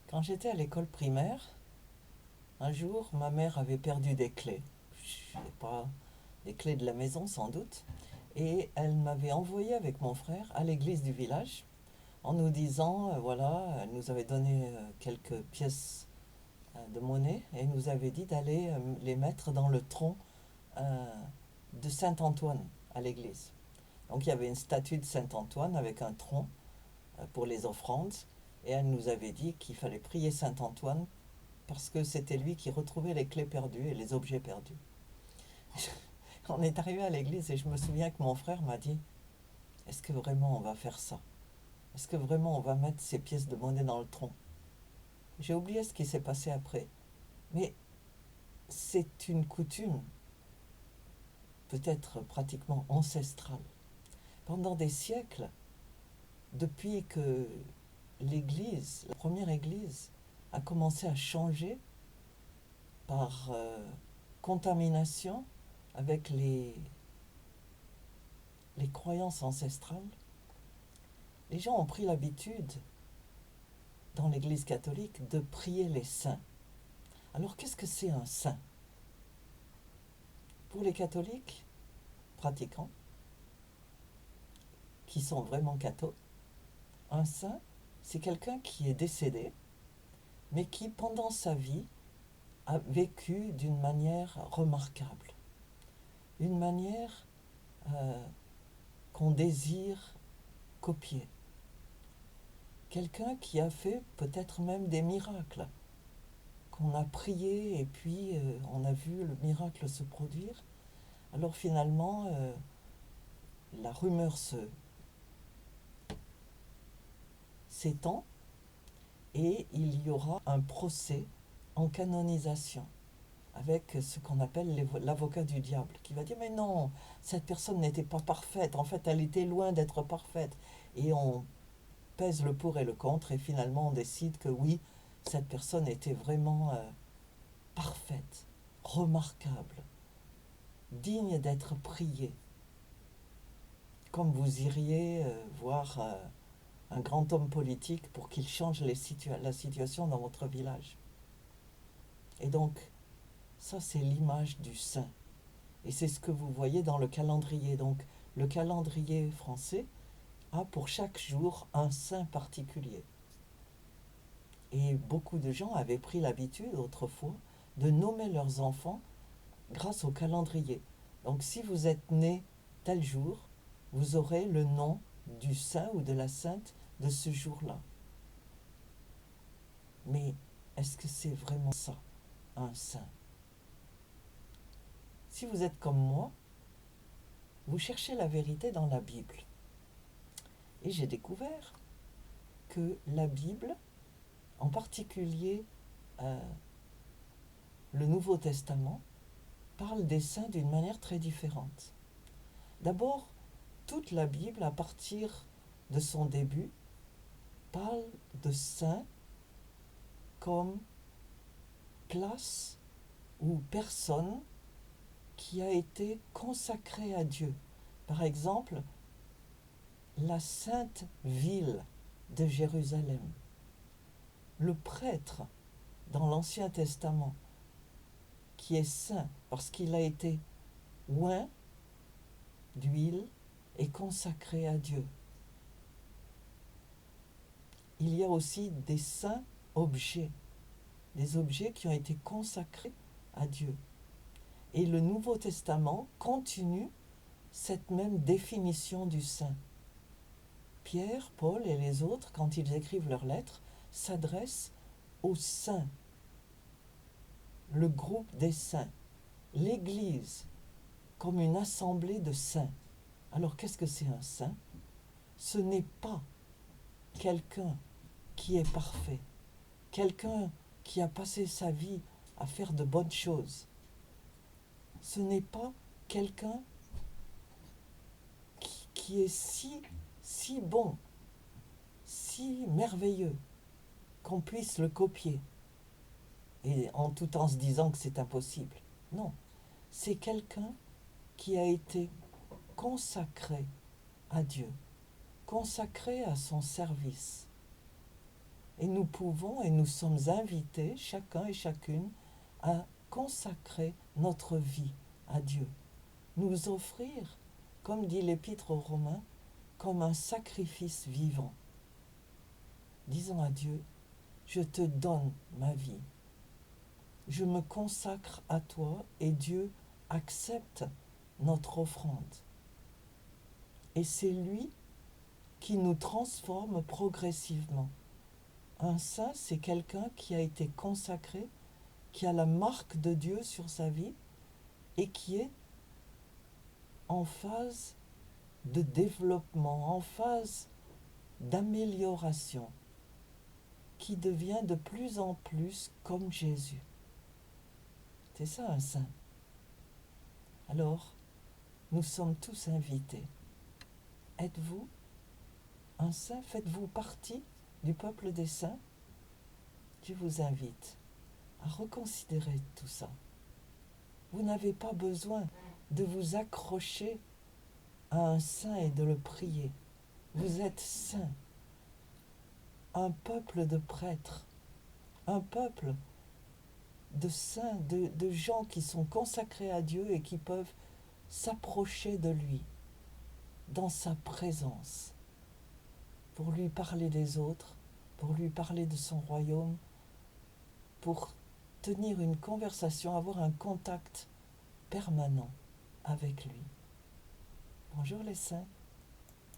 Quand j'étais à l'école primaire, un jour, ma mère avait perdu des clés. Je sais pas, des clés de la maison sans doute. Et elle m'avait envoyé avec mon frère à l'église du village en nous disant, voilà, elle nous avait donné quelques pièces de monnaie et nous avait dit d'aller les mettre dans le tronc euh, de Saint-Antoine à l'église. Donc il y avait une statue de Saint-Antoine avec un tronc pour les offrandes et elle nous avait dit qu'il fallait prier Saint-Antoine parce que c'était lui qui retrouvait les clés perdues et les objets perdus. On est arrivé à l'église et je me souviens que mon frère m'a dit, est-ce que vraiment on va faire ça? Est-ce que vraiment on va mettre ces pièces de monnaie dans le tronc? J'ai oublié ce qui s'est passé après, mais c'est une coutume peut-être pratiquement ancestrale. Pendant des siècles, depuis que l'église, la première église, a commencé à changer par contamination avec les croyances ancestrales, les gens ont pris l'habitude, dans l'église catholique, de prier les saints. Alors qu'est-ce que c'est un saint? Pour les catholiques pratiquants, qui sont vraiment cathos, un saint, c'est quelqu'un qui est décédé, mais qui, pendant sa vie, a vécu d'une manière remarquable. Une manière qu'on désire copier. Quelqu'un qui a fait peut-être même des miracles, qu'on a prié et puis on a vu le miracle se produire. Alors finalement, la rumeur s'étend et il y aura un procès en canonisation avec ce qu'on appelle l'avocat du diable, qui va dire mais non, cette personne n'était pas parfaite, en fait elle était loin d'être parfaite. Et on pèse le pour et le contre et finalement on décide que oui, cette personne était vraiment parfaite, remarquable, digne d'être priée. Comme vous iriez voir un grand homme politique pour qu'il change la situation dans votre village. Et donc, ça c'est l'image du saint. Et c'est ce que vous voyez dans le calendrier. Donc, le calendrier français a pour chaque jour un saint particulier. Et beaucoup de gens avaient pris l'habitude autrefois de nommer leurs enfants grâce au calendrier. Donc si vous êtes né tel jour, vous aurez le nom du saint ou de la sainte de ce jour-là. Mais est-ce que c'est vraiment ça, un saint? Si vous êtes comme moi, vous cherchez la vérité dans la Bible. Et j'ai découvert que la Bible, en particulier euh, le Nouveau Testament, parle des saints d'une manière très différente. D'abord, toute la Bible, à partir de son début, parle de saints comme place ou personne qui a été consacrée à Dieu. Par exemple, la sainte ville de Jérusalem. Le prêtre dans l'Ancien Testament qui est saint parce qu'il a été oint d'huile et consacré à Dieu. Il y a aussi des saints objets, des objets qui ont été consacrés à Dieu. Et le Nouveau Testament continue cette même définition du saint. Pierre, Paul et les autres, quand ils écrivent leurs lettres, s'adressent aux saints, le groupe des saints, l'Église, comme une assemblée de saints. Alors qu'est-ce que c'est un saint? Ce n'est pas quelqu'un qui est parfait, quelqu'un qui a passé sa vie à faire de bonnes choses. Ce n'est pas quelqu'un qui est si bon, si merveilleux, qu'on puisse le copier, et tout en se disant que c'est impossible. Non, c'est quelqu'un qui a été consacré à Dieu, consacré à son service, Et nous pouvons et nous sommes invités, chacun et chacune, à consacrer notre vie à Dieu. Nous offrir, comme dit l'Épître aux Romains, comme un sacrifice vivant. Disons à Dieu, je te donne ma vie. Je me consacre à toi et Dieu accepte notre offrande. Et c'est lui qui nous transforme progressivement. Un saint, c'est quelqu'un qui a été consacré, qui a la marque de Dieu sur sa vie et qui est en phase de développement, en phase d'amélioration, qui devient de plus en plus comme Jésus. C'est ça un saint. Alors, nous sommes tous invités. Êtes-vous un saint? Faites-vous partie du peuple des saints? Je vous invite à reconsidérer tout ça. Vous n'avez pas besoin de vous accrocher à un saint et de le prier. Vous êtes saints, un peuple de prêtres, un peuple de saints, de gens qui sont consacrés à Dieu et qui peuvent s'approcher de lui dans sa présence pour lui parler des autres, pour lui parler de son royaume, pour tenir une conversation, avoir un contact permanent avec lui. Bonjour les saints.